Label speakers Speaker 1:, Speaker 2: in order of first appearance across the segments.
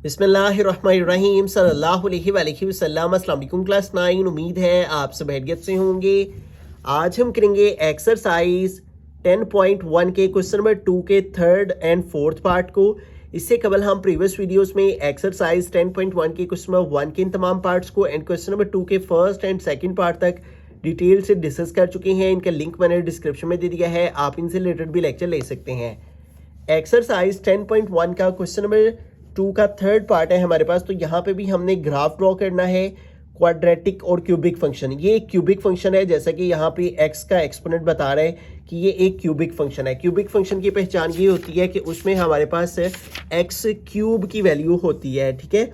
Speaker 1: बिस्मिल्लाहिर्रहमानिर्रहीम सल्लल्लाहु अलैहि वसल्लम। अस्सलाम वालेकुम क्लास 9। उम्मीद है आप सब खैरियत से होंगे। आज हम करेंगे एक्सरसाइज 10.1 के क्वेश्चन नंबर 2 के थर्ड एंड फोर्थ पार्ट को। इससे कबल हम प्रीवियस वीडियोस में एक्सरसाइज 10.1 के क्वेश्चन नंबर 1 के इन तमाम पार्ट्स को एंड क्वेश्चन नंबर 2 के फर्स्ट एंड सेकंड पार्ट तक डिटेल से डिस्कस कर चुके हैं। इनका लिंक मैंने डिस्क्रिप्शन में दे दिया है, आप इनसे रिलेटेड भी लेक्चर ले सकते हैं। एक्सरसाइज 10.1 का क्वेश्चन नंबर 2 का थर्ड पार्ट है हमारे पास। तो यहाँ पे भी हमने ग्राफ ड्रॉ करना है क्वाड्रेटिक और क्यूबिक फंक्शन। ये एक क्यूबिक फंक्शन है, जैसा कि यहाँ पे एक्स का एक्सपोनेंट बता रहा है कि ये एक क्यूबिक फंक्शन है। क्यूबिक फंक्शन की पहचान ये होती है कि उसमें हमारे पास एक्स क्यूब की वैल्यू होती है, ठीक है।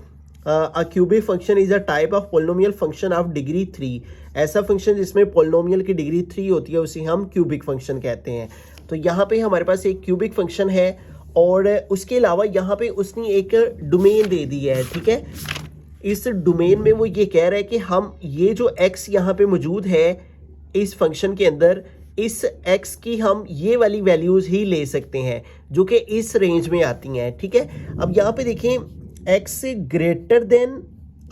Speaker 1: A cubic function is a type of polynomial function of degree 3। ऐसा फंक्शन जिसमें पोलिनोमियल की डिग्री 3 होती है उसे हम क्यूबिक फंक्शन कहते हैं। तो यहाँ पे हमारे पास एक क्यूबिक फंक्शन है और उसके अलावा यहाँ पे उसने एक डोमेन दे दी है, ठीक है। इस डोमेन में वो ये कह रहा है कि हम ये जो x यहाँ पे मौजूद है इस फंक्शन के अंदर, इस x की हम ये वाली वैल्यूज ही ले सकते हैं जो कि इस रेंज में आती हैं, ठीक है। अब यहाँ पे देखें x greater than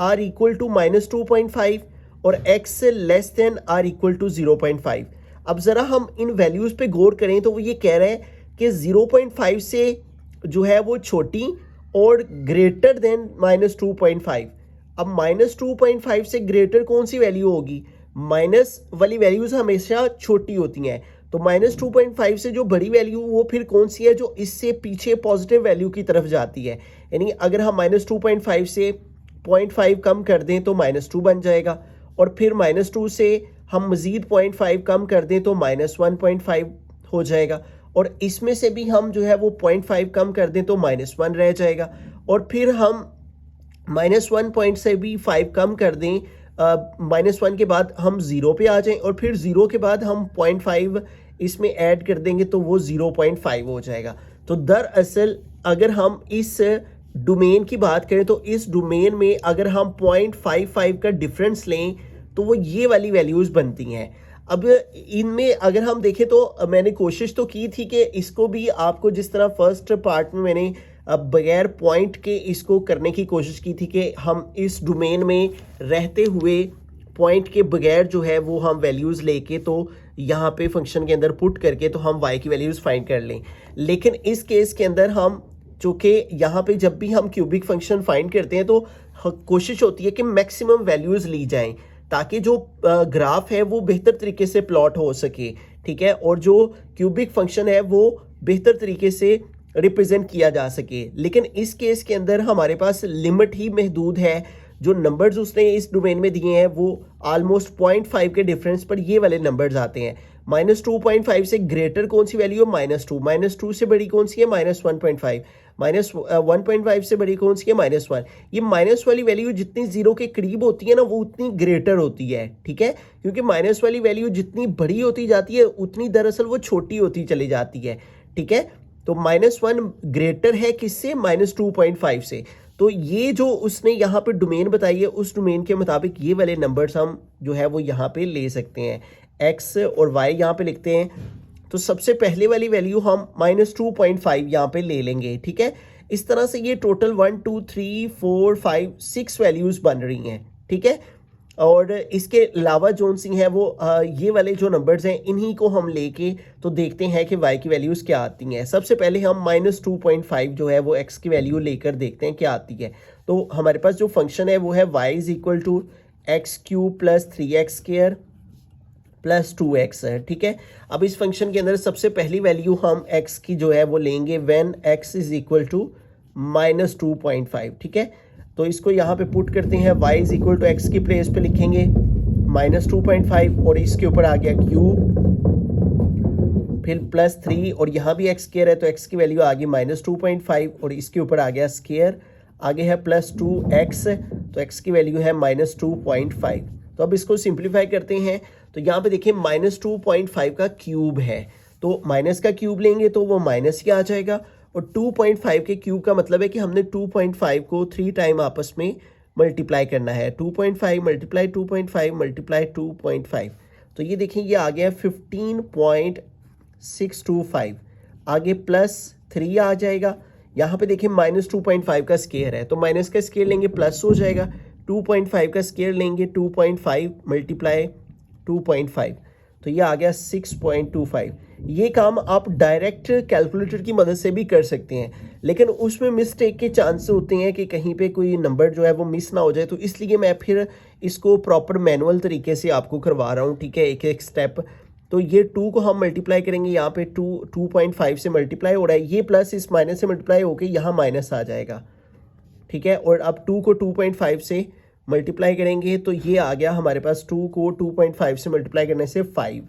Speaker 1: or equal to -2.5 और x less than or equal to 0.5। अब ज़रा हम इन वैल्यूज़ पे गौर करें तो वो ये कह रहे हैं कि 0.5 से जो है वो छोटी और ग्रेटर देन -2.5। अब -2.5 से ग्रेटर कौन सी वैल्यू होगी? माइनस वाली वैल्यूज़ हमेशा छोटी होती हैं। तो -2.5 से जो बड़ी वैल्यू वो फिर कौन सी है जो इससे पीछे पॉजिटिव वैल्यू की तरफ जाती है। यानी अगर हम -2.5 से 0.5 कम कर दें तो -2 बन जाएगा, और फिर -2 से हम मज़ीद 0.5 कम कर दें तो -1.5 हो जाएगा, और इसमें से भी हम जो है वो 0.5 कम कर दें तो -1 रह जाएगा, और फिर हम -1 से भी 5 कम कर दें, -1 के बाद हम 0 पे आ जाएं, और फिर 0 के बाद हम 0.5 इसमें ऐड कर देंगे तो वो 0.5 हो जाएगा। तो दरअसल अगर हम इस डोमेन की बात करें तो इस डोमेन में अगर हम 0.55 का डिफरेंस लें तो वो ये वाली वैल्यूज़ बनती हैं। अब इनमें अगर हम देखें तो मैंने कोशिश तो की थी कि इसको भी आपको जिस तरह फर्स्ट पार्ट में मैंने बगैर पॉइंट के इसको करने की कोशिश की थी कि हम इस डोमेन में रहते हुए पॉइंट के बगैर जो है वो हम वैल्यूज़ लेके तो यहाँ पे फंक्शन के अंदर पुट करके तो हम y की वैल्यूज़ फाइंड कर लें। लेकिन इस केस के अंदर हम चूँकि यहाँ पे जब भी हम क्यूबिक फंक्शन फाइंड करते हैं तो कोशिश होती है कि मैक्सिमम वैल्यूज़ ली जाएँ ताकि जो ग्राफ है वो बेहतर तरीके से प्लॉट हो सके, ठीक है, और जो क्यूबिक फंक्शन है वो बेहतर तरीके से रिप्रेजेंट किया जा सके। लेकिन इस केस के अंदर हमारे पास लिमिट ही महदूद है। जो नंबर्स उसने इस डोमेन में दिए हैं वो ऑलमोस्ट 0.5 के डिफरेंस पर ये वाले नंबर्स आते हैं। -2.5 से ग्रेटर कौन सी वैल्यू है? -2 से बड़ी कौन सी है? -1.5 -1.5 से बड़ी कौन सी है? -1। ये माइनस वाली वैल्यू जितनी जीरो के करीब होती है ना वो उतनी ग्रेटर होती है, ठीक है, क्योंकि माइनस वाली वैल्यू जितनी बड़ी होती जाती है उतनी दरअसल वो छोटी होती चली जाती है, ठीक है। तो -1 ग्रेटर है किससे? -2.5 से। तो ये जो उसने यहाँ पे डोमेन बताई है उस डोमेन के मुताबिक ये वाले नंबर्स हम जो है वो यहाँ पे ले सकते हैं। x और y यहाँ पे लिखते हैं तो सबसे पहले वाली वैल्यू हम -2.5 यहाँ पे ले लेंगे, ठीक है। इस तरह से ये टोटल 1 2 3 4 5 6 वैल्यूज़ बन रही हैं, ठीक है। और इसके अलावा जोन सी हैं वो ये वाले जो नंबर्स हैं इन्हीं को हम लेके तो देखते हैं कि y की वैल्यूज़ क्या आती हैं। सबसे पहले हम -2.5 जो है वो x की वैल्यू लेकर देखते हैं क्या आती है। तो हमारे पास जो फंक्शन है वो है y = x³ + 3x² + 2x है, ठीक है। अब इस फंक्शन के अंदर सबसे पहली वैल्यू हम x की जो है वो लेंगे व्हेन x = -2.5, ठीक है। तो इसको यहाँ पे पुट करते हैं, y = x की प्लेस पे लिखेंगे -2.5 और इसके ऊपर आ गया क्यूब, फिर +3 और यहाँ भी x² है तो x की वैल्यू आ गई -2.5 और इसके ऊपर आ गया स्क्वायर, आगे है +2x तो x की वैल्यू है -2.5। तो अब इसको सिंप्लीफाई करते हैं तो यहाँ पे देखिए -2.5 का क्यूब है तो माइनस का क्यूब लेंगे तो वो माइनस ही आ जाएगा, और 2.5 के क्यूब का मतलब है कि हमने 2.5 को 3 टाइम आपस में मल्टीप्लाई करना है। 2.5 × 2.5 × 2.5 तो ये देखिए ये आ गया 15.625, आगे +3 आ जाएगा, यहाँ पे देखिए -2.5 का स्केयर है, तो माइनस का स्केयर लेंगे प्लस हो जाएगा, 2.5 का स्केयर लेंगे 2.5 मल्टीप्लाई 2.5, तो ये आ गया 6.25। ये काम आप डायरेक्ट कैलकुलेटर की मदद से भी कर सकते हैं, लेकिन उसमें मिस्टेक के चांस होते हैं कि कहीं पे कोई नंबर जो है वो मिस ना हो जाए, तो इसलिए मैं फिर इसको प्रॉपर मैनुअल तरीके से आपको करवा रहा हूँ, ठीक है, एक एक स्टेप। तो ये 2 को हम मल्टीप्लाई करेंगे, यहाँ पे 2.5 से मल्टीप्लाई हो रहा है, ये प्लस इस माइनस से मल्टीप्लाई होकर यहाँ माइनस आ जाएगा, ठीक है। और अब 2 को 2.5 से मल्टीप्लाई करेंगे तो ये आ गया हमारे पास 2 को 2.5 से मल्टीप्लाई करने से 5।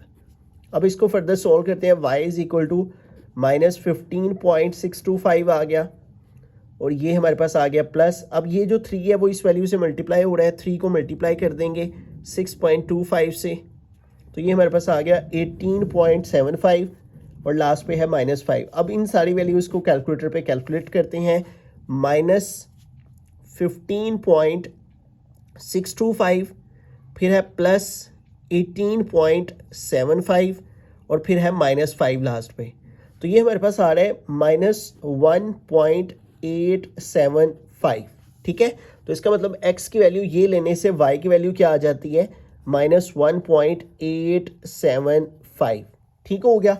Speaker 1: अब इसको फर्दर सॉल्व करते हैं, y इज इक्वल टू -15.625 आ गया, और ये हमारे पास आ गया प्लस, अब ये जो 3 है वो इस वैल्यू से मल्टीप्लाई हो रहा है, 3 को मल्टीप्लाई कर देंगे 6.25 से, तो ये हमारे पास आ गया 18.75, और लास्ट पे है -5। अब इन सारी वैल्यूज़ को कैलकुलेटर पे कैलकुलेट करते हैं, -15.625, फिर है प्लस 18.75, और फिर है -5 लास्ट पे, तो ये हमारे पास आ रहा है -1.875, ठीक है। तो इसका मतलब x की वैल्यू ये लेने से y की वैल्यू क्या आ जाती है, -1.875, ठीक हो गया।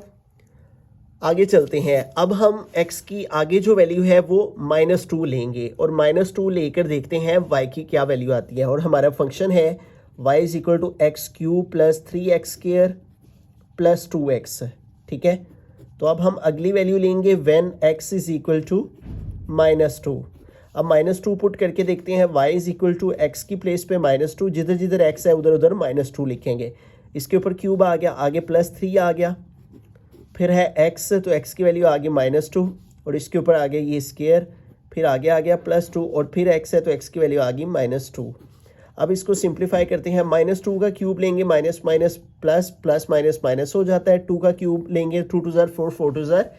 Speaker 1: आगे चलते हैं, अब हम x की आगे जो वैल्यू है वो -2 लेंगे, और -2 लेकर देखते हैं y की क्या वैल्यू आती है, और हमारा फंक्शन है y is equal to x³ plus 3x² plus 2x, ठीक है। तो अब हम अगली वैल्यू लेंगे when x is equal to -2। अब -2 पुट करके देखते हैं, y is equal to x की प्लेस पे -2, जिधर जिधर x है उधर उधर -2 लिखेंगे, इसके ऊपर क्यूब आ गया, आगे +3 आ गया, फिर है x, तो x की वैल्यू आ गई -2, और इसके ऊपर आ गया ये स्केयर, फिर आगे आ गया +2, और फिर x है तो x की वैल्यू आ गई -2। अब इसको सिंप्लीफाई करते हैं, -2 का क्यूब लेंगे, minus minus plus, plus minus minus हो जाता है, 2 का क्यूब लेंगे 2 2 ज़ार 4, 4 2 ज़ार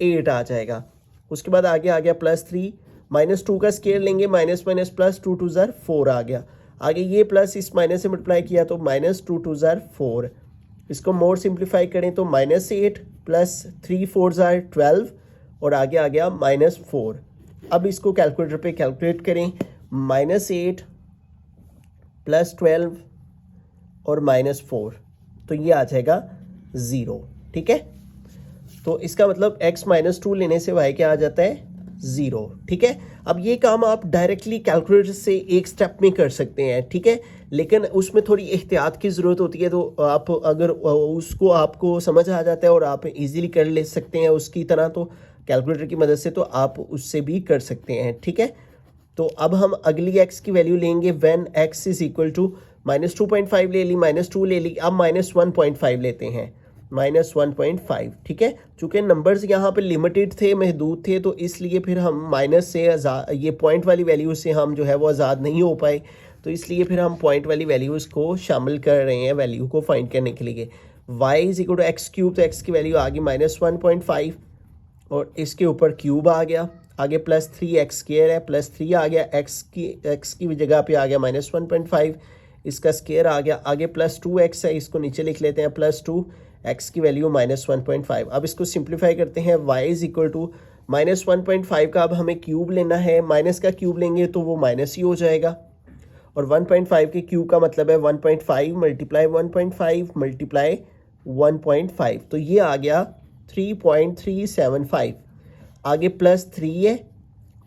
Speaker 1: 8 आ जाएगा। उसके बाद आगे आ गया +3, -2 का स्केयर लेंगे, माइनस माइनस प्लस 2 2 ज़ार 4 आ गया, आगे ये प्लस इस माइनस से मल्टीप्लाई किया तो -2 2 ज़ार 4, इसको मोर सिंप्लीफाई करें तो -8 प्लस 3 4 ज़ार 12, और आगे आ गया -4। अब इसको कैलकुलेटर पे कैलकुलेट करें, -8 प्लस 12 और -4, तो ये आ जाएगा 0, ठीक है। तो इसका मतलब x -2 लेने से y क्या आ जाता है, 0, ठीक है। अब ये काम आप डायरेक्टली कैलकुलेटर से एक स्टेप में कर सकते हैं, ठीक है, लेकिन उसमें थोड़ी एहतियात की ज़रूरत होती है, तो आप अगर उसको आपको समझ आ जाता है और आप इजीली कर ले सकते हैं उसकी तरह, तो कैलकुलेटर की मदद से तो आप उससे भी कर सकते हैं, ठीक है। तो अब हम अगली x की वैल्यू लेंगे when x is equal to -2.5 ले ली, -2 ले ली, अब -1.5 लेते हैं, -1.5, ठीक है। चूँकि नंबर्स यहाँ पे लिमिटेड थे, महदूद थे, तो इसलिए फिर हम माइनस से ये पॉइंट वाली वैल्यू से हम जो है वो आज़ाद नहीं हो पाए, तो इसलिए फिर हम पॉइंट वाली वैल्यूज़ को शामिल कर रहे हैं वैल्यू को फाइंड करने के लिए। y is equal to x³, तो x की वैल्यू आ गई -1.5, और इसके ऊपर क्यूब आ गया, आगे +3x² है, +3 आ गया, x की जगह पे आ गया -1.5, इसका स्केयर आ गया, आगे +2x है, इसको नीचे लिख लेते हैं +2, x की वैल्यू -1.5। अब इसको सिंप्लीफाई करते हैं, y इज इक्वल टू -1.5 का अब हमें क्यूब लेना है, माइनस का क्यूब लेंगे तो वो माइनस ही हो जाएगा, और 1.5 के क्यूब का मतलब है 1.5 मल्टीप्लाई 1.5 मल्टीप्लाई 1.5, तो ये आ गया 3.375, आगे +3 है,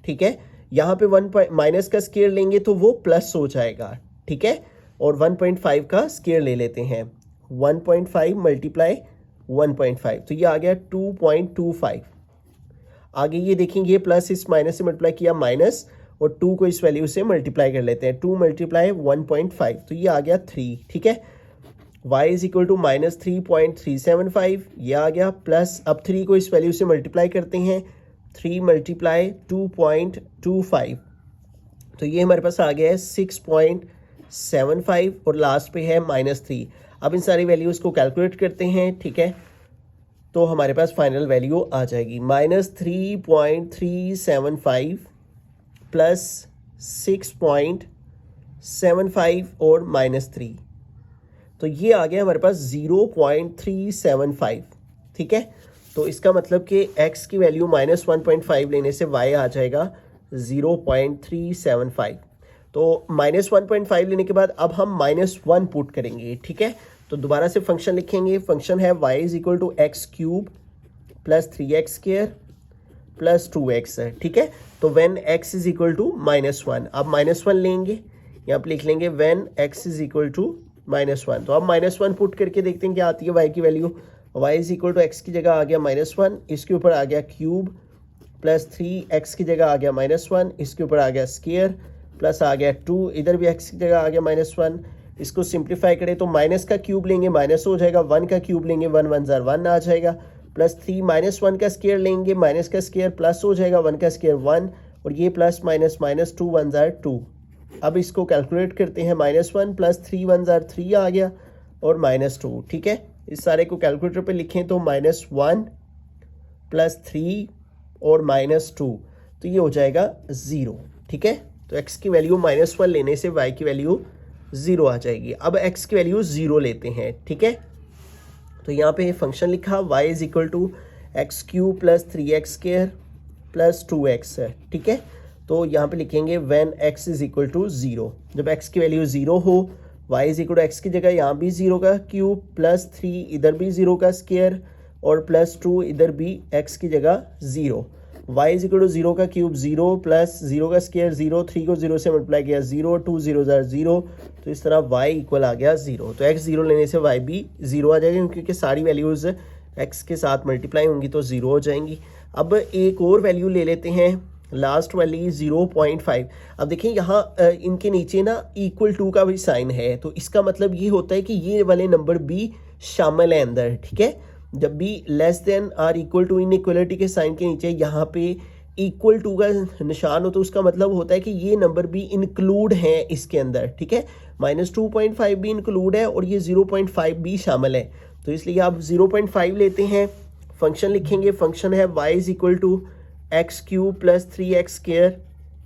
Speaker 1: ठीक है। यहाँ पे माइनस का स्केयर लेंगे तो वो प्लस हो जाएगा, ठीक है, और 1.5 का स्केयर ले लेते हैं, 1.5 मल्टीप्लाई 1.5, तो ये आ गया 2.25। आगे ये देखेंगे, ये प्लस इस माइनस से मल्टीप्लाई किया माइनस, और 2 को इस वैल्यू से मल्टीप्लाई कर लेते हैं, 2 मल्टीप्लाई 1.5, तो ये आ गया 3, ठीक है। y इज इक्वल टू -3.375, ये आ गया, प्लस अब 3 को इस वैल्यू से मल्टीप्लाई करते हैं, 3 मल्टीप्लाई 2.25, तो ये हमारे पास आ गया है 6.75, और लास्ट पे है -3। अब इन सारी वैल्यूज़ को कैलकुलेट करते हैं, ठीक है, तो हमारे पास फाइनल वैल्यू आ जाएगी -3.375 प्लस 6.75 और -3, तो ये आ गया हमारे पास 0.375, ठीक है। तो इसका मतलब कि x की वैल्यू -1.5 लेने से y आ जाएगा 0.375। तो -1.5 लेने के बाद अब हम -1 पुट करेंगे, ठीक है। तो दोबारा से फंक्शन लिखेंगे, फंक्शन है y is equal to x³ plus 3x² plus 2x है, ठीक है। तो when x is equal to -1, अब -1 लेंगे, यहाँ पे लिख लेंगे when x is equal to -1। तो अब -1 पुट करके देखते हैं क्या आती है y की value. y is equal to x की जगह आ गया -1, इसके ऊपर आ गया क्यूब, प्लस 3x की जगह आ गया -1, इसके ऊपर आ गया स्क्वायर, प्लस आ गया 2, इधर भी x की जगह आ गया -1। इसको सिंप्लीफाई करें तो माइनस का क्यूब लेंगे माइनस हो जाएगा, 1 का क्यूब लेंगे 1 1 ज़ार 1 आ जाएगा, प्लस 3 -1 का स्क्वायर लेंगे माइनस का स्क्वायर प्लस हो जाएगा, 1 का स्क्वायर 1 और ये प्लस माइनस -2 1 ज़ार 2। अब इसको कैलकुलेट करते हैं, -1 प्लस 3 1 ज़ार 3 आ गया और -2, ठीक है। इस सारे को कैलकुलेटर पे लिखें तो -1 प्लस 3 और -2, तो ये हो जाएगा 0, ठीक है। तो x की वैल्यू -1 लेने से y की वैल्यू 0 आ जाएगी। अब x की वैल्यू 0 लेते हैं, ठीक है। तो यहाँ पे फंक्शन लिखा y is equal to x³ plus 3x² plus 2x है, ठीक है। तो यहाँ पे लिखेंगे when x is equal to 0, जब x की वैल्यू 0 हो, y is equal to x की जगह यहाँ भी 0 का क्यूब प्लस 3 इधर भी 0 का स्क्वायर और प्लस 2 इधर भी x की जगह 0, y इज इक्वल टू 0 का क्यूब 0 प्लस 0 का स्क्वायर 0, 3 को 0 से मल्टीप्लाई किया 0, 2 0 ज़ार 0, तो इस तरह y इक्वल आ गया 0। तो x 0 लेने से y भी 0 आ जाएगा, क्योंकि सारी वैल्यूज़ x के साथ मल्टीप्लाई होंगी तो 0 हो जाएंगी। अब एक और वैल्यू ले लेते हैं, लास्ट वाली 0.5। अब देखें यहाँ इनके नीचे ना इक्वल टू का भी साइन है, तो इसका मतलब ये होता है कि ये वाले नंबर भी शामिल है अंदर, ठीक है। जब भी लेस देन और इक्वल टू इनइक्वलिटी के साइन के नीचे यहाँ पे इक्वल टू का निशान हो, तो उसका मतलब होता है कि ये नंबर भी इंक्लूड है इसके अंदर, ठीक है। -2.5 भी इंक्लूड है और ये 0.5 भी शामिल है, तो इसलिए आप 0.5 लेते हैं, फंक्शन लिखेंगे, फंक्शन है y is equal to x³ plus 3x²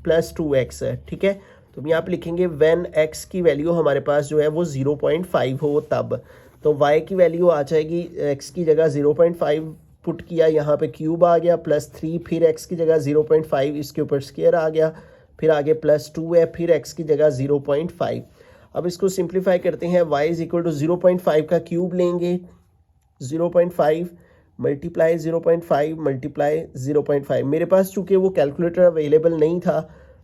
Speaker 1: plus 2x है, ठीक है। तो यहाँ पे लिखेंगे व्हेन x की वैल्यू हमारे पास जो है वो 0.5 हो तब, तो y की वैल्यू आ जाएगी, x की जगह 0.5 पुट किया, यहाँ पे क्यूब आ गया प्लस 3, फिर x की जगह 0.5 इसके ऊपर स्क्वायर आ गया, फिर आगे प्लस 2 है, फिर x की जगह 0.5। अब इसको सिंप्लीफाई करते हैं, y इज इक्वल टू 0.5 का क्यूब लेंगे, 0.5 मल्टीप्लाई 0.5 मल्टीप्लाई 0.5। मेरे पास चूँकि वो कैलकुलेटर अवेलेबल नहीं था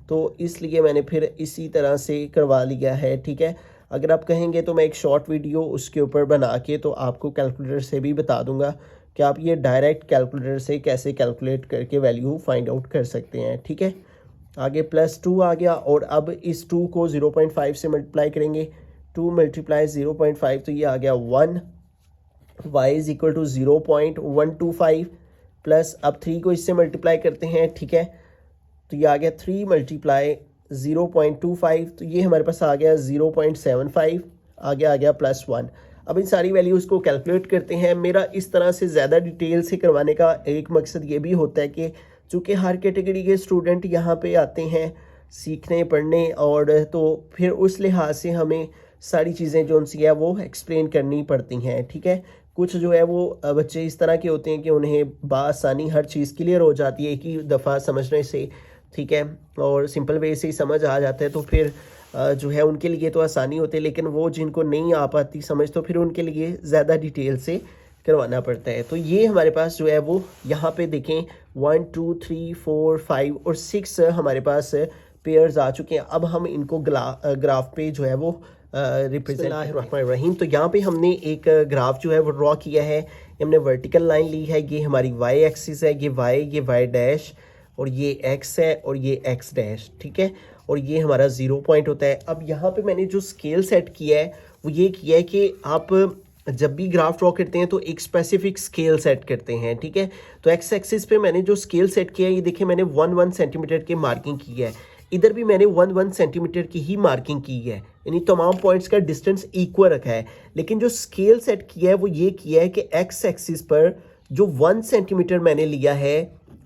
Speaker 1: तो इसलिए मैंने फिर इसी तरह से करवा लिया है, ठीक है। अगर आप कहेंगे तो मैं एक शॉर्ट वीडियो उसके ऊपर बना के तो आपको कैलकुलेटर से भी बता दूंगा कि आप ये डायरेक्ट कैलकुलेटर से कैसे कैलकुलेट करके वैल्यू फाइंड आउट कर सकते हैं, ठीक है। आगे +2 आ गया और अब इस 2 को 0.5 से मल्टीप्लाई करेंगे, 2 मल्टीप्लाई 0.5 तो ये आ गया 1, y is equal to 0.125 plus अब 3 को इससे मल्टीप्लाई करते हैं, ठीक है। तो ये आ गया 3 मल्टीप्लाई 0.25, तो ये हमारे पास आ गया 0.75, आगे आ गया +1। अब इन सारी वैल्यूज़ को कैलकुलेट करते हैं। मेरा इस तरह से ज़्यादा डिटेल से करवाने का एक मकसद ये भी होता है कि चूँकि हर कैटेगरी के स्टूडेंट यहाँ पे आते हैं सीखने पढ़ने, और तो फिर उस लिहाज से हमें सारी चीज़ें जो उनसी है वो एक्सप्लेन करनी पड़ती हैं, ठीक है। कुछ जो है वो बच्चे इस तरह के होते हैं कि उन्हें बासानी हर चीज़ क्लियर हो जाती है एक ही दफ़ा समझने से, ठीक है, और सिंपल वे से ही समझ आ जाता है, तो फिर जो है उनके लिए तो आसानी होती है। लेकिन वो जिनको नहीं आ पाती समझ, तो फिर उनके लिए ज़्यादा डिटेल से करवाना पड़ता है। तो ये हमारे पास जो है वो यहाँ पे देखें 1 2 3 4 5 और 6 हमारे पास पेयर्स आ चुके हैं। अब हम इनको ग्राफ पे जो है वो रिप्रेजेंट। तो यहाँ पे हमने एक ग्राफ जो है वो ड्रॉ किया है, हमने वर्टिकल लाइन ली है, ये हमारी y एक्सिस है, ये y डैश और ये x है और ये x डैश, ठीक है, और ये हमारा 0 पॉइंट होता है। अब यहाँ पे मैंने जो स्केल सेट किया है वो ये किया है कि आप जब भी ग्राफ ड्रॉ करते हैं तो एक स्पेसिफिक स्केल सेट करते हैं, ठीक है। तो x एक्सिस पे मैंने जो स्केल सेट किया है, ये देखिए मैंने 1 सेंटीमीटर की मार्किंग की है, इधर भी मैंने 1 सेंटीमीटर की ही मार्किंग की है, यानी तमाम पॉइंट्स का डिस्टेंस इक्वल रखा है। लेकिन जो स्केल सेट किया है वो ये किया है कि x एक्सिस पर जो 1 सेंटीमीटर मैंने लिया है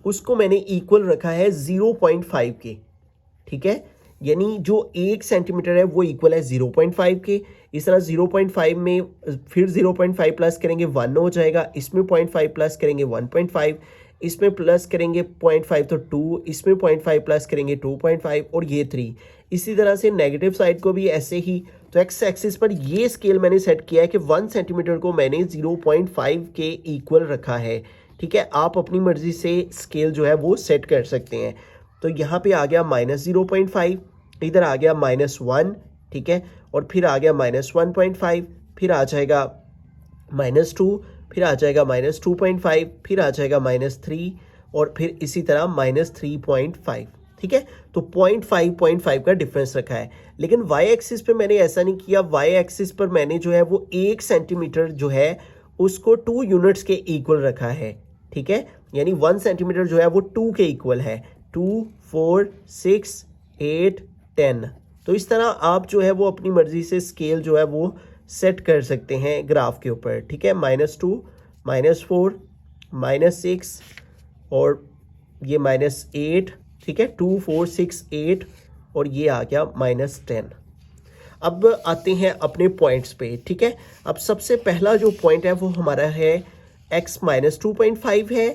Speaker 1: उसको मैंने इक्वल रखा है 0.5 के, ठीक है। यानी जो 1 सेंटीमीटर है वो इक्वल है 0.5 के। इस तरह 0.5 में फिर 0.5 प्लस करेंगे 1 हो जाएगा, इसमें 0.5 प्लस करेंगे 1.5, इसमें प्लस करेंगे 0.5 तो 2, इसमें 0.5 प्लस करेंगे 2.5 और ये 3। इसी तरह से नेगेटिव साइड को भी ऐसे ही। तो एक्स एक्सिस पर ये स्केल मैंने सेट किया है कि 1 सेंटीमीटर को मैंने 0.5 के इक्वल रखा है। ठीक है, आप अपनी मर्जी से स्केल जो है वो सेट कर सकते हैं। तो यहाँ पे आ गया -0.5, इधर आ गया -1, ठीक है, और फिर आ गया -1.5, फिर आ जाएगा -2, फिर आ जाएगा -2.5, फिर आ जाएगा -3 और फिर इसी तरह -3.5। ठीक है, तो 0.5 का डिफरेंस रखा है। लेकिन वाई एक्सिस पे मैंने ऐसा नहीं किया। वाई एक्सिस पर मैंने जो है वो 1 सेंटीमीटर जो है उसको 2 यूनिट्स के इक्वल रखा है। ठीक है, यानी 1 सेंटीमीटर जो है वो 2 के इक्वल है। 2, 4, 6, 8, 10। तो इस तरह आप जो है वो अपनी मर्जी से स्केल जो है वो सेट कर सकते हैं ग्राफ के ऊपर। ठीक है, -2, -4, -6 और ये -8। ठीक है, 2, 4, 6, 8 और ये आ गया -10। अब आते हैं अपने पॉइंट्स पे। ठीक है, अब सबसे पहला जो पॉइंट है वो हमारा है x -2.5 है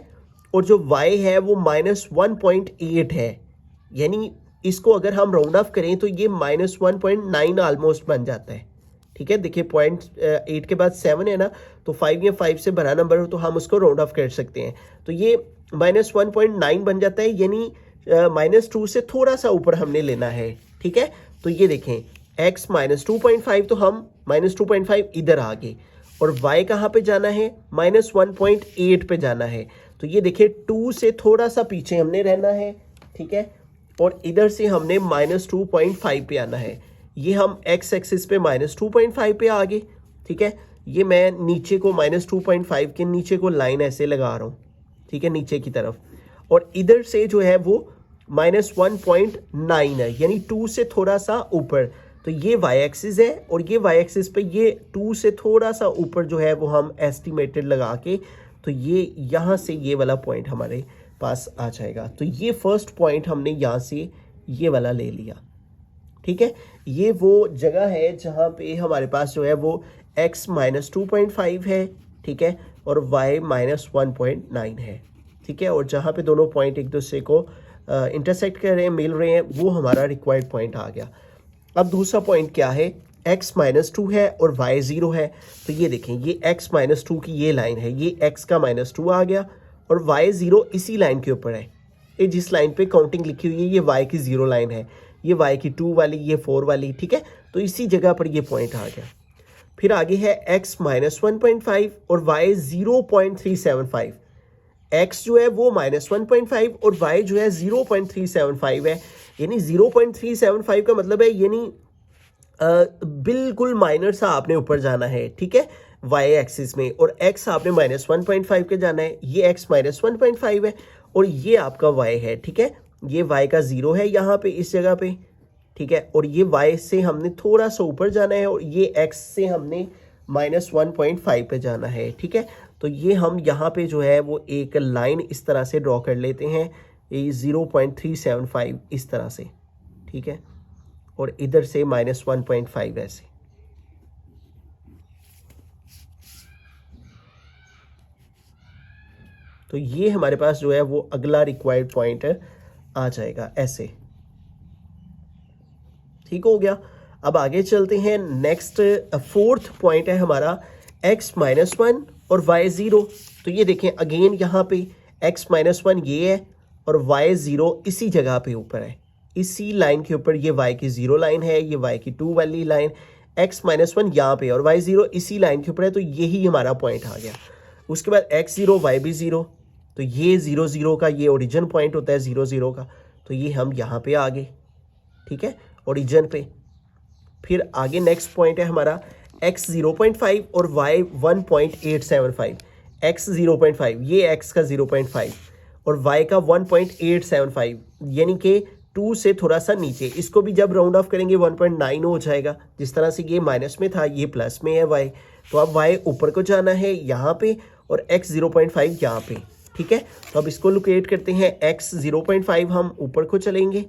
Speaker 1: और जो y है वो -1.8 है। यानी इसको अगर हम राउंड ऑफ करें तो ये -1.9 ऑलमोस्ट बन जाता है। ठीक है, देखिए 0.8 के बाद 7 है ना, तो 5 या 5 से बड़ा नंबर हो तो हम उसको राउंड ऑफ कर सकते हैं। तो ये -1.9 बन जाता है, यानी -2 से थोड़ा सा ऊपर हमने लेना है। ठीक है, तो ये देखें x -2.5 तो हम -2.5 इधर आ गए और y कहाँ पे जाना है, -1.8 पे जाना है। तो ये देखिए 2 से थोड़ा सा पीछे हमने रहना है। ठीक है, और इधर से हमने -2.5 पे आना है। ये हम x एक्सिस पे -2.5 पे आ गए। ठीक है, ये मैं नीचे को -2.5 के नीचे को लाइन ऐसे लगा रहा हूँ। ठीक है, नीचे की तरफ, और इधर से जो है वो -1.9 है, यानी 2 से थोड़ा सा ऊपर। तो ये y एक्सिस है और ये y एक्सिस पे ये 2 से थोड़ा सा ऊपर जो है वो हम एस्टिमेटेड लगा के, तो ये यहाँ से ये वाला पॉइंट हमारे पास आ जाएगा। तो ये फर्स्ट पॉइंट हमने यहाँ से ये वाला ले लिया। ठीक है, ये वो जगह है जहाँ पे हमारे पास जो है वो x -2.5 है। ठीक है, और y -1.9 है। ठीक है, और जहाँ पे दोनों पॉइंट एक दूसरे को इंटरसेक्ट कर रहे हैं, मिल रहे हैं, वो हमारा रिक्वायर्ड पॉइंट आ गया। अब दूसरा पॉइंट क्या है, x -2 है और y 0 है। तो ये देखें, ये x -2 की ये लाइन है, ये x का -2 आ गया और y 0 इसी लाइन के ऊपर है। ये जिस लाइन पे काउंटिंग लिखी हुई है ये y की 0 लाइन है, ये y की 2 वाली, ये 4 वाली। ठीक है, तो इसी जगह पर ये पॉइंट आ गया। फिर आगे है x -1.5 और y 0.375। x जो है वो -1.5 और y जो है 0.375 है। यानी 0.375 का मतलब है यानी बिल्कुल माइनर सा आपने ऊपर जाना है। ठीक है, y एक्सिस में, और x आपने -1.5 के जाना है। ये x -1.5 है और ये आपका y है। ठीक है, ये y का 0 है यहाँ पे इस जगह पे। ठीक है, और ये y से हमने थोड़ा सा ऊपर जाना है और ये x से हमने -1.5 पे जाना है। ठीक है, तो ये हम यहाँ पे जो है वो एक लाइन इस तरह से ड्रॉ कर लेते हैं, ये 0.375 इस तरह से। ठीक है, और इधर से -1.5 ऐसे। तो ये हमारे पास जो है वो अगला रिक्वायर्ड पॉइंट आ जाएगा ऐसे। ठीक हो गया। अब आगे चलते हैं। नेक्स्ट फोर्थ पॉइंट है हमारा x -1 और y 0। तो ये देखें अगेन यहाँ पे x -1 ये है और y 0 इसी जगह पे ऊपर है, इसी लाइन के ऊपर। ये y की 0 लाइन है, ये y की 2 वाली लाइन, x -1 यहाँ पे और y 0 इसी लाइन के ऊपर है। तो यही हमारा पॉइंट आ गया। उसके बाद x 0 y भी 0, तो ये 0 0 का ये ओरिजिन पॉइंट होता है 0 0 का। तो ये हम यहाँ पे आ गए। ठीक है, ओरिजिन पे। फिर आगे नेक्स्ट पॉइंट है हमारा x 0.5 और y 1.875। x 0.5, ये x का 0.5 और y का 1.875, यानी कि 2 से थोड़ा सा नीचे। इसको भी जब राउंड ऑफ करेंगे 1.9 हो जाएगा। जिस तरह से ये माइनस में था ये प्लस में है y, तो अब y ऊपर को जाना है यहाँ पे और x 0.5 यहाँ पे। ठीक है, तो अब इसको लोकेट करते हैं। x 0.5 हम ऊपर को चलेंगे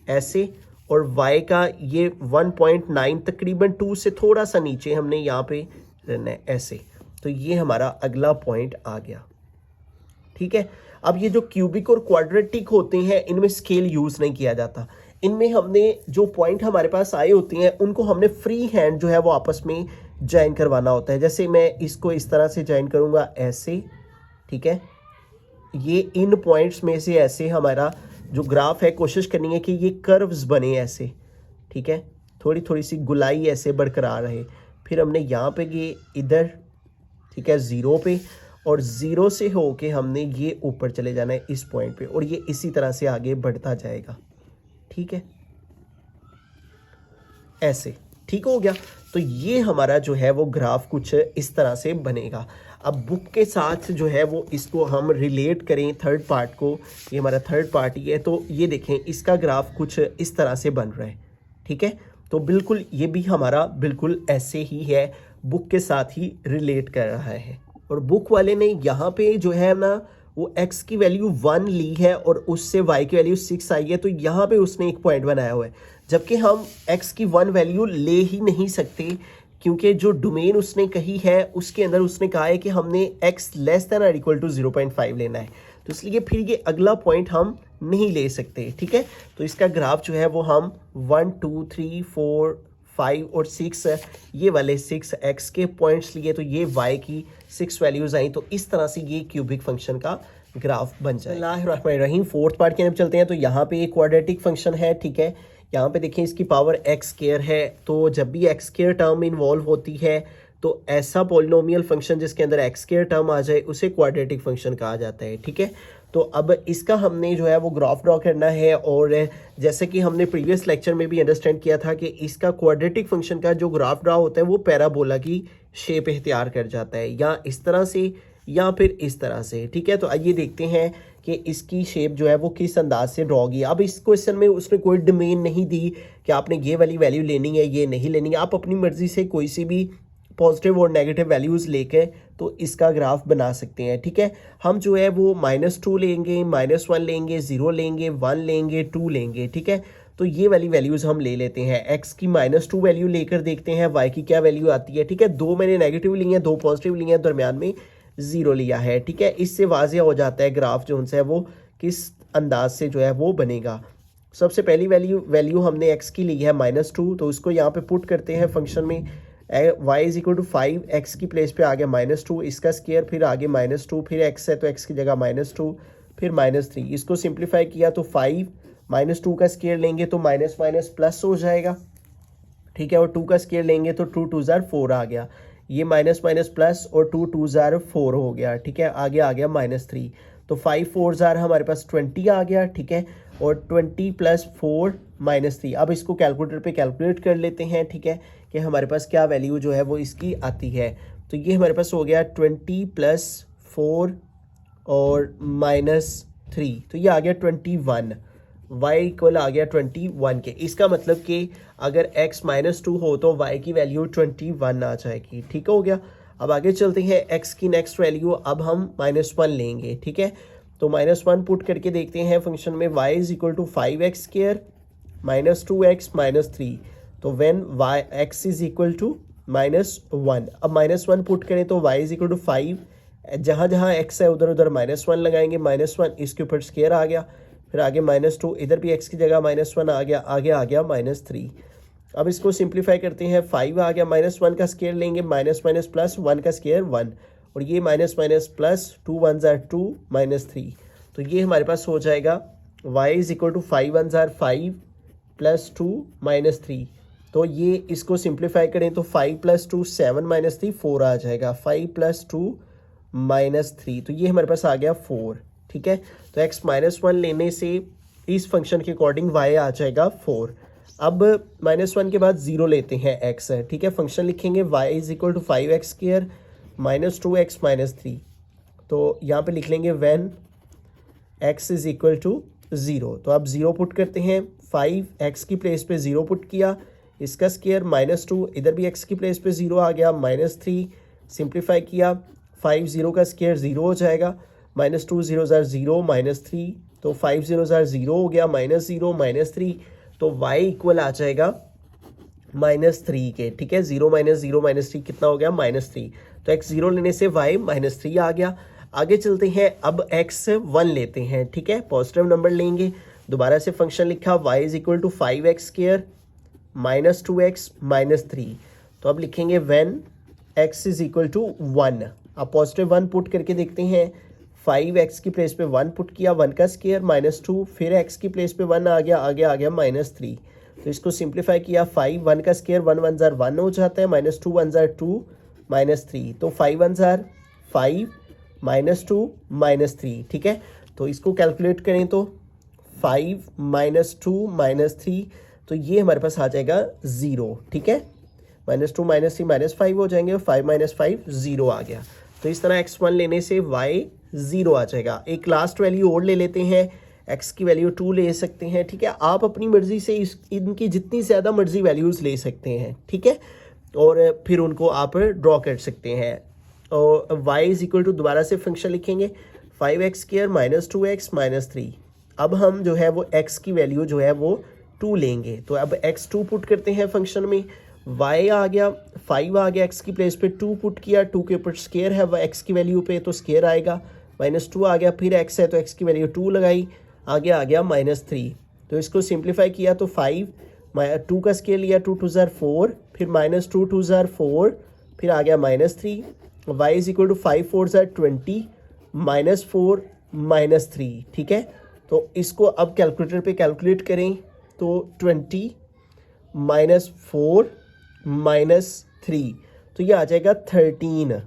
Speaker 1: ऐसे, और y का ये 1.9 तकरीबन 2 से थोड़ा सा नीचे हमने यहाँ पे रहना है ऐसे। तो ये हमारा अगला पॉइंट आ गया। ठीक है, अब ये जो क्यूबिक और क्वाड्रेटिक होते हैं इनमें स्केल यूज़ नहीं किया जाता। इनमें हमने जो पॉइंट हमारे पास आए होते हैं उनको हमने फ्री हैंड जो है वो आपस में ज्वाइन करवाना होता है। जैसे मैं इसको इस तरह से ज्वाइन करूँगा ऐसे, ठीक है, ये इन पॉइंट्स में से ऐसे हमारा जो ग्राफ है कोशिश करनी है कि ये कर्व्स बने ऐसे। ठीक है, थोड़ी थोड़ी सी गुलाई ऐसे बरकरार रहे। फिर हमने यहाँ पे ये इधर, ठीक है, ज़ीरो पे, और ज़ीरो से हो के हमने ये ऊपर चले जाना है इस पॉइंट पे, और ये इसी तरह से आगे बढ़ता जाएगा। ठीक है, ऐसे। ठीक हो गया। तो ये हमारा जो है वो ग्राफ कुछ इस तरह से बनेगा। अब बुक के साथ जो है वो इसको हम रिलेट करें थर्ड पार्ट को, ये हमारा थर्ड पार्ट ही है, तो ये देखें इसका ग्राफ कुछ इस तरह से बन रहा है। ठीक है, तो बिल्कुल ये भी हमारा बिल्कुल ऐसे ही है, बुक के साथ ही रिलेट कर रहा है। और बुक वाले ने यहाँ पे जो है ना वो x की वैल्यू 1 ली है और उससे y की वैल्यू 6 आई है, तो यहाँ पे उसने एक पॉइंट बनाया हुआ है। जबकि हम x की 1 वैल्यू ले ही नहीं सकते, क्योंकि जो डोमेन उसने कही है उसके अंदर उसने कहा है कि हमने x लेस देन और इक्वल टू 0.5 लेना है, तो इसलिए फिर ये अगला पॉइंट हम नहीं ले सकते। ठीक है, तो इसका ग्राफ जो है वो हम 1 2 3 4 5 और 6 ये वाले 6 x के पॉइंट्स लिए, तो ये y की 6 वैल्यूज आई, तो इस तरह से ये क्यूबिक फंक्शन का ग्राफ बन जाए। बिस्मिल्लाहिर्रहमानिर्रहीम। फोर्थ पार्ट की तरफ चलते हैं। तो यहाँ पे एक क्वाड्रेटिक फंक्शन है। ठीक है, यहाँ पे देखें इसकी पावर x स्क्वायर है, तो जब भी x स्क्वायर टर्म इन्वॉल्व होती है तो ऐसा पॉलिनोमियल फंक्शन जिसके अंदर x स्क्वायर टर्म आ जाए उसे क्वाड्रेटिक फंक्शन कहा जाता है। ठीक है, तो अब इसका हमने जो है वो ग्राफ ड्रॉ करना है, और जैसे कि हमने प्रीवियस लेक्चर में भी अंडरस्टैंड किया था कि इसका क्वाड्रेटिक फंक्शन का जो ग्राफ ड्रॉ होता है वो पैराबोला की शेप इख्तियार कर जाता है, या इस तरह से या फिर इस तरह से। ठीक है, तो आइए देखते हैं कि इसकी शेप जो है वो किस अंदाज से ड्रॉ की। अब इस क्वेश्चन में उसने कोई डोमेन नहीं दी कि आपने ये वाली वैल्यू लेनी है, ये नहीं लेनी है। आप अपनी मर्जी से कोई सी भी पॉजिटिव और नेगेटिव वैल्यूज़ लेके तो इसका ग्राफ बना सकते हैं। ठीक है, हम जो है वो -2 लेंगे, -1 लेंगे, 0 लेंगे, 1 लेंगे, 2 लेंगे। ठीक है, तो ये वाली वैल्यूज़ हम ले लेते हैं। x की -2 वैल्यू लेकर देखते हैं y की क्या वैल्यू आती है। ठीक है, 2 मैंने नेगेटिव ली हैं, 2 पॉजिटिव ली हैं, दरमियान में 0 लिया है। ठीक है, इससे वाज़ेह हो जाता है ग्राफ जो उनसे है वो किस अंदाज से जो है वो बनेगा। सबसे पहली वैल्यू हमने x की ली है -2, तो उसको यहाँ पे पुट करते हैं फंक्शन में। y is equal to 5, x की प्लेस पे आ गया -2, इसका स्क्वायर, फिर आगे -2, फिर x है तो x की जगह -2, फिर -3। इसको सिंप्लीफाई किया तो 5 -2 का स्क्वायर लेंगे तो माइनस माइनस प्लस हो जाएगा। ठीक है, और 2 का स्क्वायर लेंगे तो 2 2 ज़ार 4 आ गया, ये माइनस माइनस प्लस, और 2 2 ज़ार 4 हो गया। ठीक है, आगे आ गया -3, तो 5 4 ज़ार हमारे पास 20 आ गया। ठीक है, और 20 + 4 -3। अब इसको कैलकुलेटर पे कैलकुलेट कर लेते हैं। ठीक है, कि हमारे पास क्या वैल्यू जो है वो इसकी आती है। तो ये हमारे पास हो गया 20 + 4 और -3, तो ये आ गया 21। y इक्वल आ गया 21 के। इसका मतलब कि अगर x -2 हो तो y की वैल्यू 21 आ जाएगी। ठीक हो गया। अब आगे चलते हैं, x की नेक्स्ट वैल्यू अब हम -1 लेंगे। ठीक है, तो -1 पुट करके देखते हैं फंक्शन में। y is equal to 5x² -2x -3, तो when x is equal to -1। अब -1 पुट करें तो y इज इक्वल टू 5, जहाँ जहाँ x है उधर उधर -1 लगाएंगे, -1 इसके ऊपर स्क्वायर आ गया, फिर आगे -2, इधर भी x की जगह -1 आ गया, आगे आ गया -3। अब इसको सिंप्लीफाई करते हैं, 5 आ गया, -1 का स्क्वायर लेंगे, माइनस माइनस प्लस 1 का स्क्वायर 1, और ये माइनस माइनस प्लस 2 1 ज़ार 2 -3, तो ये हमारे पास हो जाएगा y इज इक्वल टू 5 1 ज़ार 5 + 2 -3। तो ये इसको सिंप्लीफाई करें तो 5 + 2 7 -3 4 आ जाएगा, 5 + 2 -3, तो ये हमारे पास आ गया 4। ठीक है, तो x -1 लेने से इस फंक्शन के अकॉर्डिंग y आ जाएगा 4। अब -1 के बाद 0 लेते हैं x है। ठीक है, फंक्शन लिखेंगे y is equal to 5x² -2x -3, तो यहाँ पे लिख लेंगे when x is equal to 0। तो अब 0 पुट करते हैं, 5x की प्लेस पे 0 पुट किया, इसका स्क्वायर -2, इधर भी x की प्लेस पे 0 आ गया, -3 सिंप्लीफाई किया, 5 0 का स्क्वायर 0 हो जाएगा, -2 0 ज़ार 0 -3, तो 5 0 ज़ार 0 हो गया, -0 -3, तो y इक्वल आ जाएगा -3 के, ठीक है। 0 - 0 - 3 कितना हो गया? -3। तो x 0 लेने से y -3 आ गया। आगे चलते हैं, अब x 1 लेते हैं, ठीक है, पॉजिटिव नंबर लेंगे। दोबारा से फंक्शन लिखा y is equal to 5x² -2x -3। तो अब लिखेंगे when x is equal to 1। अब पॉजिटिव 1 पुट करके देखते हैं। 5x की प्लेस पे 1 पुट किया, 1 का स्क्वायर -2, फिर x की प्लेस पे 1 आ गया, आगे आ गया -3। तो इसको सिंप्लीफाई किया, 5 1 का स्क्वायर 1 1 जार 1 हो जाता है, -2 1 जार 2 -3। तो 5 1 जार 5 -2 -3, ठीक है। तो इसको कैलकुलेट करें तो 5 -2 -3, तो ये हमारे पास आ जाएगा 0, ठीक है। -2 -3 -5 हो जाएंगे, और 5 - 5 0 आ गया। तो इस तरह x1 लेने से y 0 आ जाएगा। एक लास्ट वैल्यू और ले लेते हैं, x की वैल्यू 2 ले सकते हैं, ठीक है। आप अपनी मर्जी से इनकी जितनी ज़्यादा मर्जी वैल्यूज़ ले सकते हैं, ठीक है, और फिर उनको आप ड्रॉ कर सकते हैं। और y इज इक्वल टू, दोबारा से फंक्शन लिखेंगे, 5x² -2x -3। अब हम जो है वो x की वैल्यू जो है वो 2 लेंगे। तो अब x2 पुट करते हैं फंक्शन में, y आ गया, 5 आ गया, x की प्लेस पे 2 पुट किया, 2 के ऊपर स्क्वायर है x की वैल्यू पे, तो स्क्वायर आएगा, -2 आ गया, फिर x है तो x की वैल्यू 2 लगाई, आगे आ गया -3। तो इसको सिंप्लीफाई किया तो 5 2 का स्क्वायर लिया, 2 2 जार 4, फिर -2 2 जार 4, फिर आ गया -3। y इज इक्वल टू 5 4 जार 20 -4 -3, ठीक है। तो इसको अब कैलकुलेटर पे कैलकुलेट करें तो 20 -4 -3, तो ये आ जाएगा 13,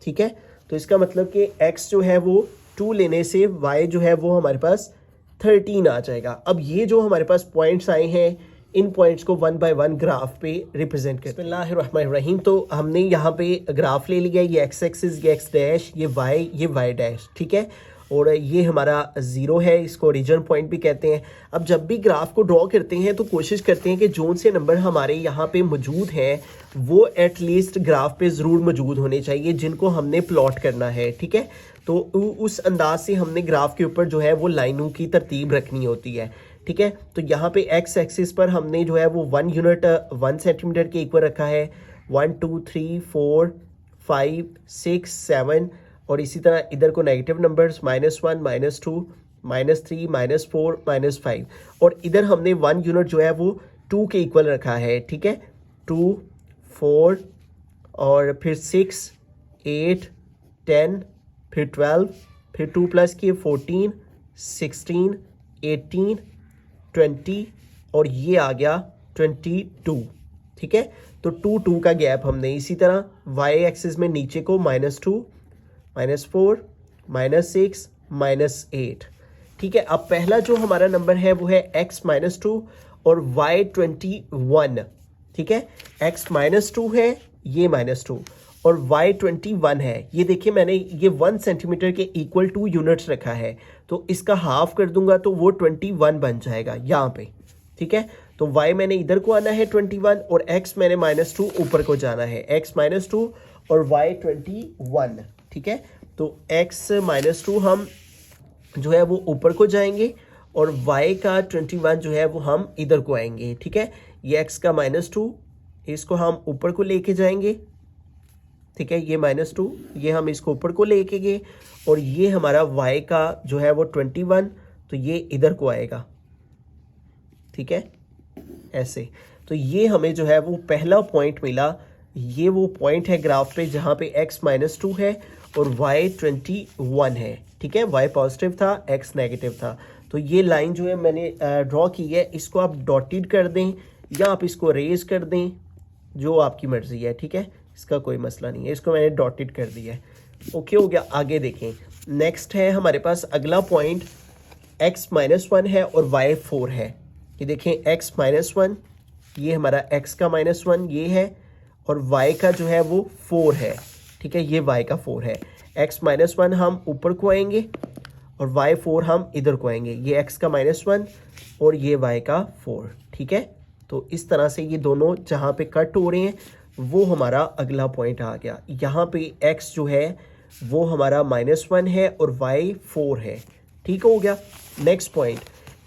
Speaker 1: ठीक है। तो इसका मतलब कि x जो है वो 2 लेने से y जो है वो हमारे पास 13 आ जाएगा। अब ये जो हमारे पास पॉइंट्स आए हैं, इन पॉइंट्स को 1 बाय 1 ग्राफ पे रिप्रेजेंट करते हैं। बिस्मिल्लाहिर्रहमानिर्रहीम। तो हमने यहाँ पे ग्राफ ले लिया, ये x एक्सिस, ये x डैश, ये y डैश, ठीक है। और ये हमारा 0 है, इसको ओरिजिन पॉइंट भी कहते हैं। अब जब भी ग्राफ को ड्रॉ करते हैं तो कोशिश करते हैं कि जोन से नंबर हमारे यहाँ पे मौजूद हैं वो एटलीस्ट ग्राफ पे ज़रूर मौजूद होने चाहिए जिनको हमने प्लॉट करना है, ठीक है। तो उस अंदाज से हमने ग्राफ के ऊपर जो है वो लाइनों की तरतीब रखनी होती है, ठीक है। तो यहाँ पे x एक्सिस पर हमने जो है वो 1 यूनिट 1 सेंटीमीटर के इक्वल रखा है, 1 2 3 4 5 6 7, और इसी तरह इधर को नेगेटिव नंबर्स -1 -2 -3 -4 -5, और इधर हमने 1 यूनिट जो है वो 2 के इक्वल रखा है, ठीक है। 2 4 और फिर 6 8 10, फिर 12, फिर 2 प्लस किए 14 16 18 20, और ये आ गया 22, ठीक है। तो 2 2 का गैप हमने इसी तरह y एक्सिस में नीचे को -2 -4 -6 -8, ठीक है। अब पहला जो हमारा नंबर है वो है x -2 और y 21, ठीक है। x -2 है, ये -2, और y 21 है। ये देखिए मैंने ये 1 सेंटीमीटर के इक्वल 2 यूनिट्स रखा है, तो इसका हाफ कर दूंगा तो वो 21 बन जाएगा यहाँ पे, ठीक है। तो y मैंने इधर को आना है 21, और x मैंने -2 ऊपर को जाना है, x -2 और y 21, ठीक है। तो x -2 हम जो है वो ऊपर को जाएंगे, और y का 21 जो है वो हम इधर को आएंगे, ठीक है। ये x का -2, इसको हम ऊपर को लेके जाएंगे, ठीक है। ये -2, ये हम इसको ऊपर को लेके गए, और ये हमारा y का जो है वो 21, तो ये इधर को आएगा, ठीक है, ऐसे। तो ये हमें जो है वो पहला पॉइंट मिला। ये वो पॉइंट है ग्राफ पे जहाँ पे x -2 है और y 21 है, ठीक है। y पॉजिटिव था, x नेगेटिव था। तो ये लाइन जो है मैंने ड्रॉ की है, इसको आप डॉटेड कर दें या आप इसको रेज कर दें, जो आपकी मर्जी है, ठीक है, इसका कोई मसला नहीं है। इसको मैंने डॉटेड कर दिया है, ओके हो गया। आगे देखें, नेक्स्ट है हमारे पास अगला पॉइंट x -1 है और y 4 है। ये देखें x -1, ये हमारा x का -1 ये है, और y का जो है वो 4 है, ठीक है। ये y का 4 है। x -1 हम ऊपर को आएंगे और y 4 हम इधर को आएंगे। ये x का -1 और ये y का 4, ठीक है। तो इस तरह से ये दोनों जहाँ पे कट हो रहे हैं वो हमारा अगला पॉइंट आ गया। यहाँ पे x जो है वो हमारा -1 है और y 4 है, ठीक हो गया। नेक्स्ट पॉइंट,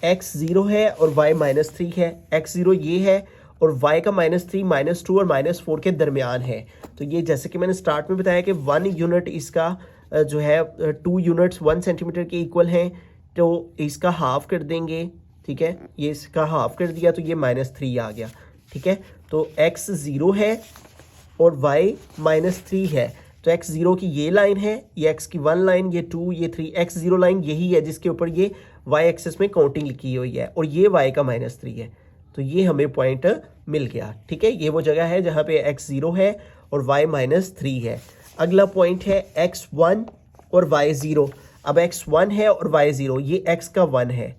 Speaker 1: एक्स 0 है और वाई -3 है, एक्स 0 ये है और y का -3, -2 और -4 के दरमियान है। तो ये जैसे कि मैंने स्टार्ट में बताया कि 1 यूनिट इसका जो है 2 यूनिट्स 1 सेंटीमीटर के इक्वल हैं, तो इसका हाफ कर देंगे, ठीक है, ये इसका हाफ कर दिया तो ये -3 आ गया, ठीक है। तो x 0 है और y -3 है, तो x 0 की ये लाइन है, ये x की 1 लाइन, ये 2, ये 3, x 0 लाइन यही है जिसके ऊपर ये y एक्सिस में काउंटिंग लिखी हुई है और ये y का -3 है। तो ये हमें पॉइंट मिल गया, ठीक है। ये वो जगह है जहाँ पे x 0 है और y -3 है। अगला पॉइंट है x 1 और y 0। अब x 1 है और y 0, ये x का 1 है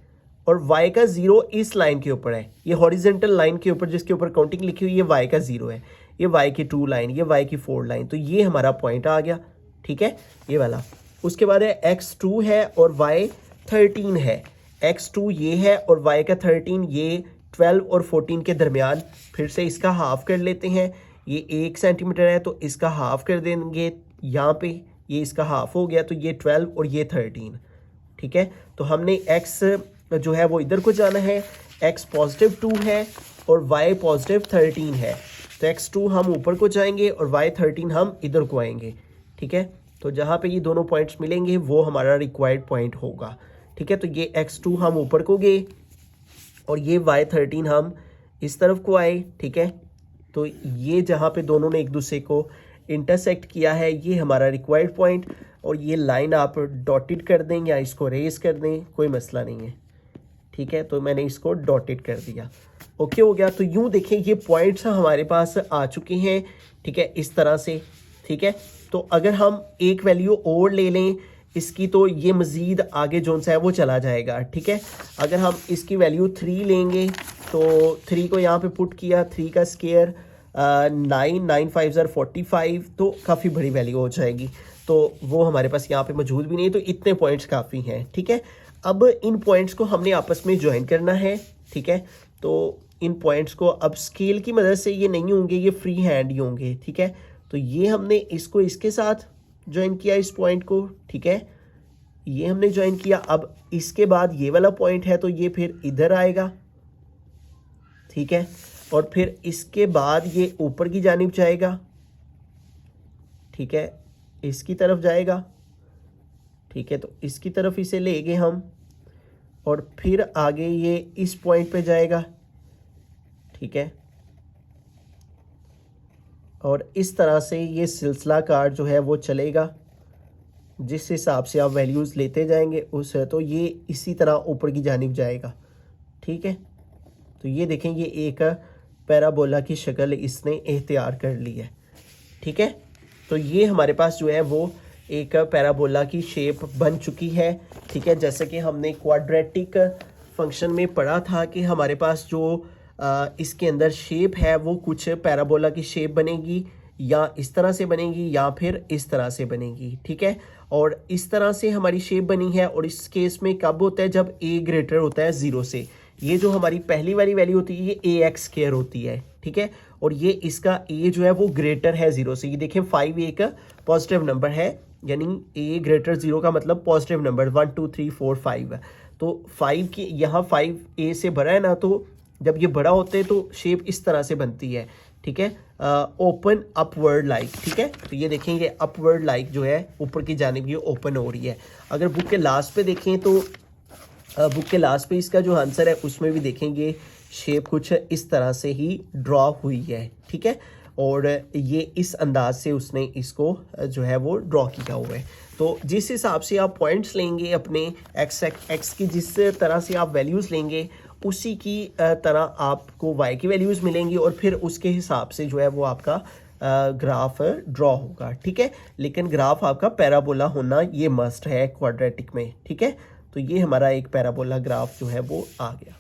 Speaker 1: और y का 0 इस लाइन के ऊपर है, ये हॉरिजेंटल लाइन के ऊपर जिसके ऊपर काउंटिंग लिखी हुई है y का 0 है, ये y की 2 लाइन, ये y की 4 लाइन। तो ये हमारा पॉइंट आ गया, ठीक है, ये वाला। उसके बाद है x 2 है और y 13 है, x 2 ये है और y का 13, ये 12 और 14 के दरमियान। फिर से इसका हाफ कर लेते हैं, ये 1 सेंटीमीटर है तो इसका हाफ कर देंगे यहाँ पे, ये इसका हाफ हो गया तो ये 12 और ये 13, ठीक है। तो हमने x जो है वो इधर को जाना है, x +2 है और y +13 है, तो x2 हम ऊपर को जाएंगे और y 13 हम इधर को आएंगे, ठीक है। तो जहाँ पे ये दोनों पॉइंट्स मिलेंगे वो हमारा रिक्वायर्ड पॉइंट होगा, ठीक है। तो ये x2 हम ऊपर को गए और ये y 13 हम इस तरफ को आए, ठीक है। तो ये जहाँ पे दोनों ने एक दूसरे को इंटरसेक्ट किया है ये हमारा रिक्वायर्ड पॉइंट, और ये लाइन आप डॉटेड कर दें या इसको रेस कर दें, कोई मसला नहीं है, ठीक है। तो मैंने इसको डॉटेड कर दिया, ओके हो गया। तो यूँ देखें ये पॉइंट्स हमारे पास आ चुके हैं, ठीक है, इस तरह से, ठीक है। तो अगर हम एक वैल्यू और ले लें इसकी तो ये मज़ीद आगे जोन सा है वो चला जाएगा, ठीक है। अगर हम इसकी वैल्यू 3 लेंगे तो 3 को यहाँ पे पुट किया, 3 का स्केयर 9, 9 5 45, तो काफ़ी बड़ी वैल्यू हो जाएगी, तो वो हमारे पास यहाँ पे मौजूद भी नहीं, तो इतने पॉइंट्स काफ़ी हैं, ठीक है। अब इन पॉइंट्स को हमने आपस में ज्वाइन करना है, ठीक है। तो इन पॉइंट्स को अब स्केल की मदद से ये नहीं होंगे, ये फ्री हैंड ही होंगे, ठीक है। तो ये हमने इसको इसके साथ ज्वाइन किया, इस पॉइंट को, ठीक है, ये हमने ज्वाइन किया। अब इसके बाद ये वाला पॉइंट है तो ये फिर इधर आएगा, ठीक है, और फिर इसके बाद ये ऊपर की जानिब जाएगा, ठीक है, इसकी तरफ जाएगा, ठीक है। तो इसकी तरफ इसे ले गए हम और फिर आगे ये इस पॉइंट पे जाएगा, ठीक है, और इस तरह से ये सिलसिला कार जो है वो चलेगा, जिस हिसाब से आप वैल्यूज़ लेते जाएंगे उस, तो ये इसी तरह ऊपर की जानिब जाएगा, ठीक है। तो ये देखें ये एक पैराबोला की शक्ल इसने इख्तियार कर ली है, ठीक है। तो ये हमारे पास जो है वो एक पैराबोला की शेप बन चुकी है, ठीक है। जैसे कि हमने क्वाड्रेटिक फंक्शन में पढ़ा था कि हमारे पास जो इसके अंदर शेप है वो कुछ पैराबोला की शेप बनेगी, या इस तरह से बनेगी या फिर इस तरह से बनेगी, ठीक है। और इस तरह से हमारी शेप बनी है, और इस केस में कब होता है जब a ग्रेटर होता है 0 से। ये जो हमारी पहली वाली वैल्यू होती है ये ax² होती है, ठीक है, और ये इसका a जो है वो ग्रेटर है 0 से। ये देखें 5 एक पॉजिटिव नंबर है, यानी a ग्रेटर 0 का मतलब पॉजिटिव नंबर 1 2 3 4 5। तो 5 की यहाँ 5 a से बड़ा है ना, तो जब ये बड़ा होते हैं तो शेप इस तरह से बनती है, ठीक है, ओपन अपवर्ड लाइक, ठीक है। तो ये देखेंगे अपवर्ड लाइक जो है ऊपर की जानिब ये ओपन हो रही है। अगर बुक के लास्ट पे देखें तो बुक के लास्ट पे इसका जो आंसर है उसमें भी देखेंगे शेप कुछ इस तरह से ही ड्रॉ हुई है, ठीक है, और ये इस अंदाज से उसने इसको जो है वो ड्रॉ किया हुआ है। तो जिस हिसाब से आप पॉइंट्स लेंगे अपने एक्स की, जिस तरह से आप वैल्यूज़ लेंगे उसी की तरह आपको y की वैल्यूज़ मिलेंगी, और फिर उसके हिसाब से जो है वो आपका ग्राफ ड्रॉ होगा, ठीक है। लेकिन ग्राफ आपका पैराबोला होना ये मस्ट है क्वाड्रेटिक में, ठीक है। तो ये हमारा एक पैराबोला ग्राफ जो है वो आ गया।